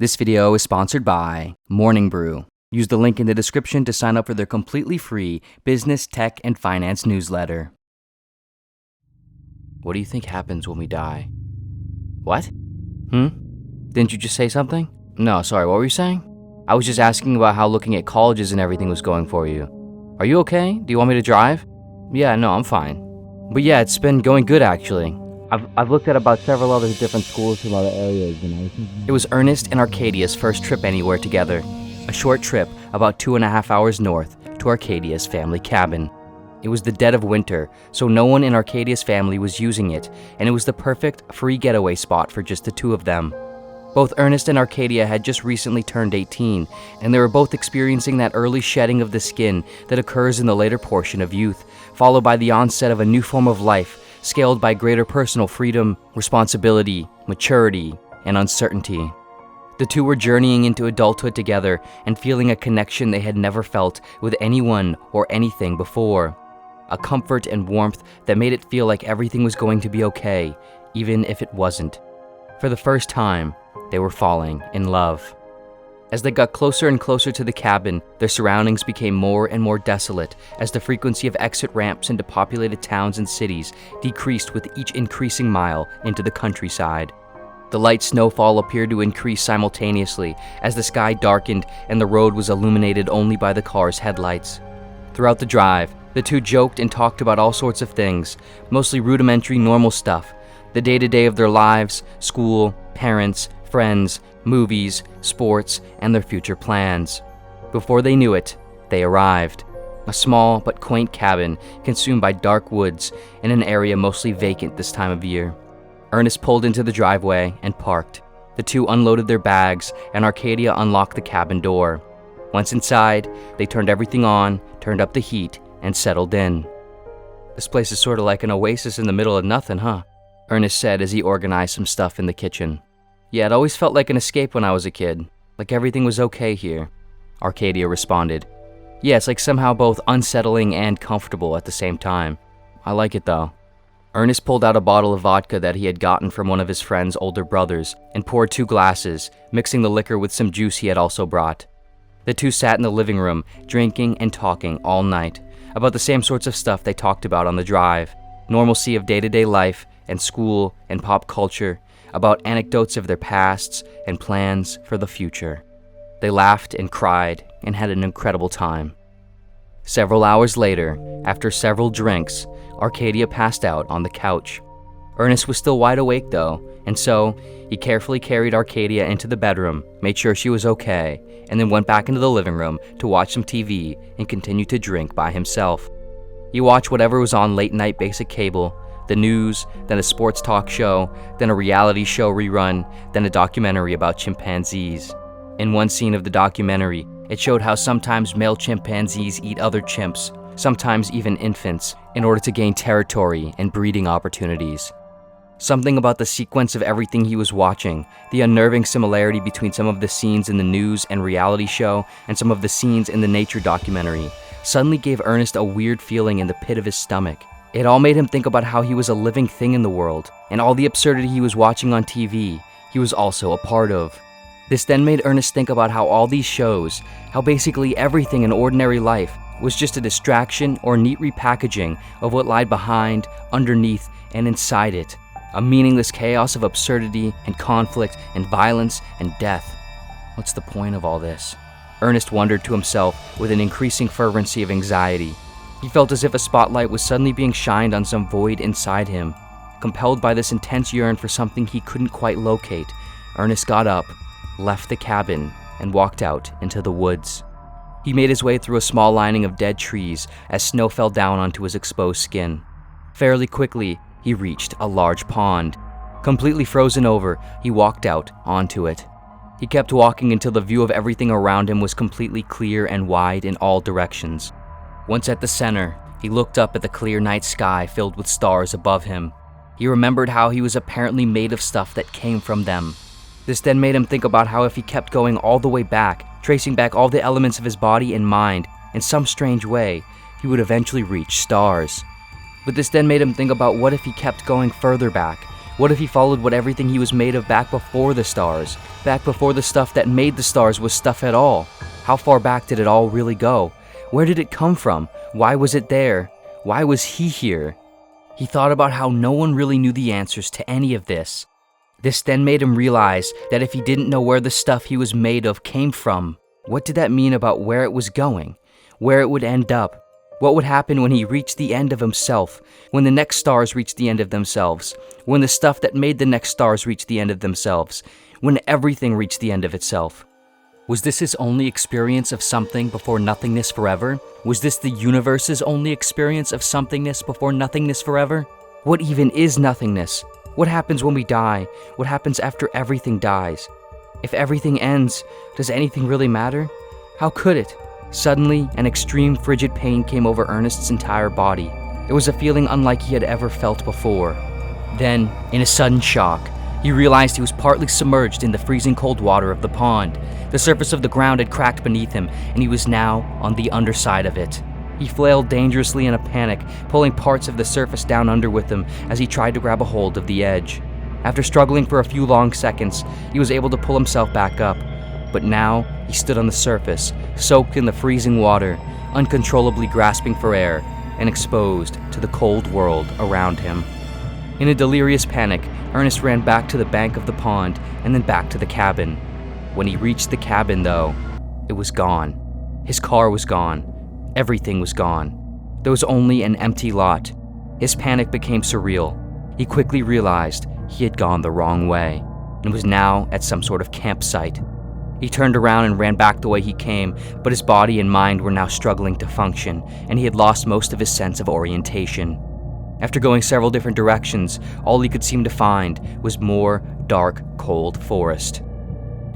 This video is sponsored by Morning Brew. Use the link in the description to sign up for their completely free business, tech, and finance newsletter. What do you think happens when we die? What? Didn't you just say something? No, sorry, what were you saying? I was just asking about how looking at colleges and everything was going for you. Are you okay? Do you want me to drive? Yeah, no, I'm fine. But yeah, it's been going good actually. I've looked at about several other different schools from other areas, and I was thinking... It was Ernest and Arcadia's first trip anywhere together. A short trip about 2.5 hours north to Arcadia's family cabin. It was the dead of winter, so no one in Arcadia's family was using it, and it was the perfect free getaway spot for just the two of them. Both Ernest and Arcadia had just recently turned 18, and they were both experiencing that early shedding of the skin that occurs in the later portion of youth, followed by the onset of a new form of life, scaled by greater personal freedom, responsibility, maturity, and uncertainty. The two were journeying into adulthood together and feeling a connection they had never felt with anyone or anything before. A comfort and warmth that made it feel like everything was going to be okay, even if it wasn't. For the first time, they were falling in love. As they got closer and closer to the cabin, their surroundings became more and more desolate as the frequency of exit ramps into populated towns and cities decreased with each increasing mile into the countryside. The light snowfall appeared to increase simultaneously as the sky darkened and the road was illuminated only by the car's headlights. Throughout the drive, the two joked and talked about all sorts of things, mostly rudimentary normal stuff, the day-to-day of their lives, school, parents, friends, movies, sports, and their future plans. Before they knew it, they arrived. A small but quaint cabin consumed by dark woods in an area mostly vacant this time of year. Ernest pulled into the driveway and parked. The two unloaded their bags, and Arcadia unlocked the cabin door. Once inside, they turned everything on, turned up the heat, and settled in. This place is sort of like an oasis in the middle of nothing, huh? Ernest said as he organized some stuff in the kitchen. Yeah, it always felt like an escape when I was a kid. Like everything was okay here. Arcadia responded. Yeah, it's like somehow both unsettling and comfortable at the same time. I like it though. Ernest pulled out a bottle of vodka that he had gotten from one of his friend's older brothers and poured 2 glasses, mixing the liquor with some juice he had also brought. The two sat in the living room, drinking and talking all night, about the same sorts of stuff they talked about on the drive. Normalcy of day-to-day life and school and pop culture, about anecdotes of their pasts and plans for the future. They laughed and cried and had an incredible time. Several hours later, after several drinks, Arcadia passed out on the couch. Ernest was still wide awake though, and so he carefully carried Arcadia into the bedroom, made sure she was okay, and then went back into the living room to watch some TV and continue to drink by himself. He watched whatever was on late night basic cable, the news, then a sports talk show, then a reality show rerun, then a documentary about chimpanzees. In one scene of the documentary, it showed how sometimes male chimpanzees eat other chimps, sometimes even infants, in order to gain territory and breeding opportunities. Something about the sequence of everything he was watching, the unnerving similarity between some of the scenes in the news and reality show and some of the scenes in the nature documentary, suddenly gave Ernest a weird feeling in the pit of his stomach. It all made him think about how he was a living thing in the world, and all the absurdity he was watching on TV, he was also a part of. This then made Ernest think about how all these shows, how basically everything in ordinary life was just a distraction or neat repackaging of what lied behind, underneath, and inside it. A meaningless chaos of absurdity and conflict and violence and death. What's the point of all this? Ernest wondered to himself with an increasing fervency of anxiety. He felt as if a spotlight was suddenly being shined on some void inside him. Compelled by this intense yearn for something he couldn't quite locate, Ernest got up, left the cabin, and walked out into the woods. He made his way through a small lining of dead trees as snow fell down onto his exposed skin. Fairly quickly, he reached a large pond. Completely frozen over, he walked out onto it. He kept walking until the view of everything around him was completely clear and wide in all directions. Once at the center, he looked up at the clear night sky filled with stars above him. He remembered how he was apparently made of stuff that came from them. This then made him think about how if he kept going all the way back, tracing back all the elements of his body and mind, in some strange way, he would eventually reach stars. But this then made him think about what if he kept going further back, What if he followed what everything he was made of back before the stars? Back before the stuff that made the stars was stuff at all? How far back did it all really go? Where did it come from? Why was it there? Why was he here? He thought about how no one really knew the answers to any of this. This then made him realize that if he didn't know where the stuff he was made of came from, what did that mean about where it was going? Where it would end up? What would happen when he reached the end of himself? When the next stars reached the end of themselves? When the stuff that made the next stars reached the end of themselves? When everything reached the end of itself? Was this his only experience of something before nothingness forever? Was this the universe's only experience of somethingness before nothingness forever? What even is nothingness? What happens when we die? What happens after everything dies? If everything ends, does anything really matter? How could it? Suddenly, an extreme frigid pain came over Ernest's entire body. It was a feeling unlike he had ever felt before. Then, in a sudden shock, he realized he was partly submerged in the freezing cold water of the pond. The surface of the ground had cracked beneath him, and he was now on the underside of it. He flailed dangerously in a panic, pulling parts of the surface down under with him as he tried to grab a hold of the edge. After struggling for a few long seconds, he was able to pull himself back up. But now, he stood on the surface, soaked in the freezing water, uncontrollably grasping for air, and exposed to the cold world around him. In a delirious panic, Ernest ran back to the bank of the pond and then back to the cabin. When he reached the cabin, though, it was gone. His car was gone. Everything was gone. There was only an empty lot. His panic became surreal. He quickly realized he had gone the wrong way and was now at some sort of campsite. He turned around and ran back the way he came, but his body and mind were now struggling to function, and he had lost most of his sense of orientation. After going several different directions, all he could seem to find was more dark, cold forest.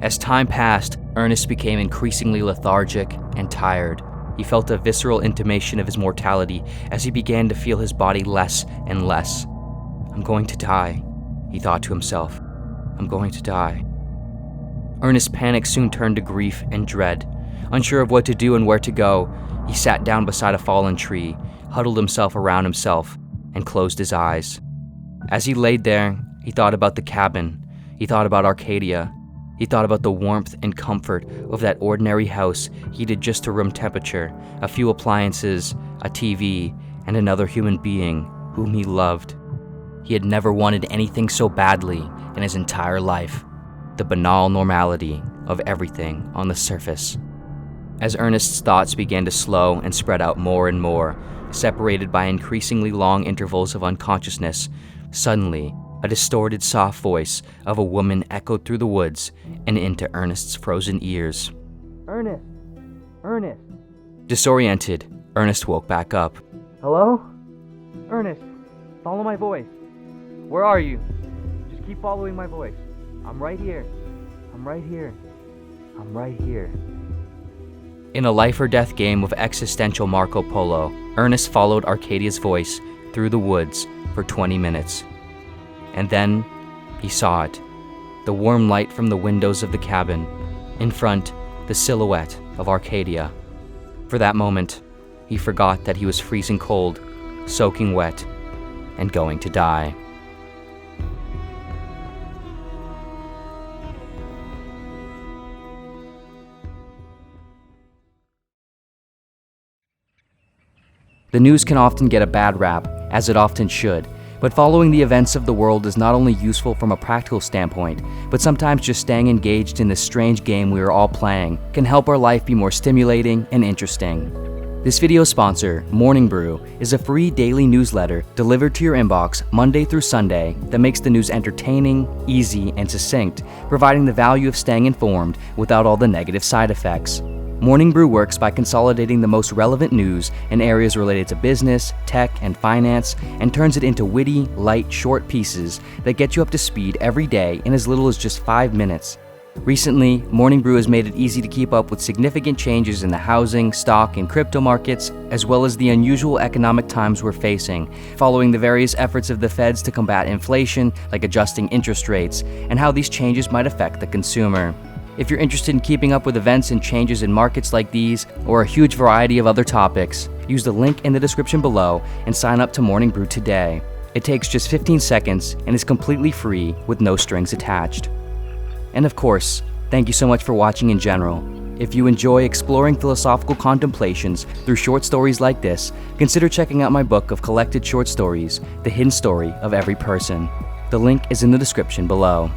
As time passed, Ernest became increasingly lethargic and tired. He felt a visceral intimation of his mortality as he began to feel his body less and less. "I'm going to die," he thought to himself. "I'm going to die." Ernest's panic soon turned to grief and dread. Unsure of what to do and where to go, he sat down beside a fallen tree, huddled himself around himself, and closed his eyes. As he laid there, he thought about the cabin. He thought about Arcadia. He thought about the warmth and comfort of that ordinary house heated just to room temperature, a few appliances, a TV, and another human being whom he loved. He had never wanted anything so badly in his entire life. The banal normality of everything on the surface. As Ernest's thoughts began to slow and spread out more and more, separated by increasingly long intervals of unconsciousness, suddenly, a distorted, soft voice of a woman echoed through the woods and into Ernest's frozen ears. "Ernest! Ernest!" Disoriented, Ernest woke back up. "Hello? Ernest, follow my voice. Where are you? Just keep following my voice. I'm right here. I'm right here. I'm right here." In a life or death game of existential Marco Polo, Ernest followed Arcadia's voice through the woods for 20 minutes. And then he saw it. The warm light from the windows of the cabin. In front, the silhouette of Arcadia. For that moment, he forgot that he was freezing cold, soaking wet, and going to die. The news can often get a bad rap, as it often should, but following the events of the world is not only useful from a practical standpoint, but sometimes just staying engaged in this strange game we are all playing can help our life be more stimulating and interesting. This video's sponsor, Morning Brew, is a free daily newsletter delivered to your inbox Monday through Sunday that makes the news entertaining, easy, and succinct, providing the value of staying informed without all the negative side effects. Morning Brew works by consolidating the most relevant news in areas related to business, tech, and finance, and turns it into witty, light, short pieces that get you up to speed every day in as little as just 5 minutes. Recently, Morning Brew has made it easy to keep up with significant changes in the housing, stock, and crypto markets, as well as the unusual economic times we're facing, following the various efforts of the feds to combat inflation, like adjusting interest rates, and how these changes might affect the consumer. If you're interested in keeping up with events and changes in markets like these, or a huge variety of other topics, use the link in the description below and sign up to Morning Brew today. It takes just 15 seconds and is completely free with no strings attached. And of course, thank you so much for watching in general. If you enjoy exploring philosophical contemplations through short stories like this, consider checking out my book of collected short stories, The Hidden Story of Every Person. The link is in the description below.